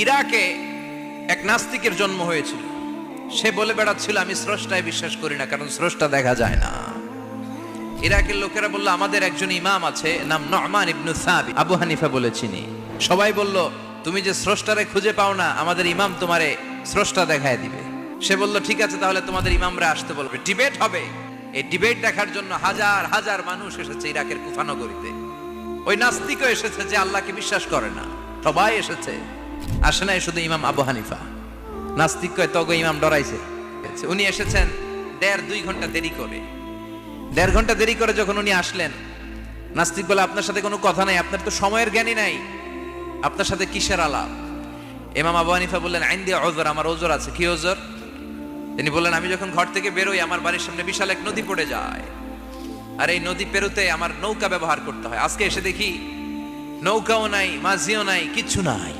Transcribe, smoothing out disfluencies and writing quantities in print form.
ইরাকে এক নাস্তিকের জন্ম হয়েছিল। সে বলে বেড়াচ্ছিল আমি স্রষ্টায় বিশ্বাস করি না, কারণ স্রষ্টা দেখা যায় না। ইরাকের লোকেরা বলল আমাদের একজন ইমাম আছে, নাম নু'মান ইবনে সাবিত, আবু হানিফা বলে চিনি। সবাই বলল তুমি যে স্রষ্টারে খুঁজে পাও না, আমাদের ইমাম তোমারে স্রষ্টা দেখায় দিবে। সে বলল ঠিক আছে, তাহলে তোমাদের ইমামরা আসতে বলবে, ডিবেট হবে। এই ডিবেট দেখার জন্য হাজার হাজার মানুষ এসেছে ইরাকের কুফা নগরীতে। ওই নাস্তিকও এসেছে যে আল্লাহকে বিশ্বাস করে না, সবাই এসেছে। আসে নাই শুধু ইমাম আবু হানিফা। নাস্তিক কয় তগো ইমাম ডরাইছে। উনি এসেছেন 1.5-2 ঘন্টা দেরি করে। 1.5 ঘন্টা দেরি করে যখন উনি আসলেন, নাস্তিক বলে আপনার সাথে কোনো কথা নাই, আপনার তো সময়ের জ্ঞানই নাই, আপনার সাথে কিসের আলাপ? ইমাম আবু হানিফা বললেন আইন্দি ওযর, আমার ওযর আছে। কি ওযর? তিনি বললেন আমি যখন ঘর থেকে বেরোই আমার বাড়ির সামনে বিশাল এক নদী পড়ে যায়, আর এই নদী পেরোতে আমার নৌকা ব্যবহার করতে হয়। আজকে এসে দেখি নৌকাও নাই, মাঝিও নাই, কিচ্ছু নাই।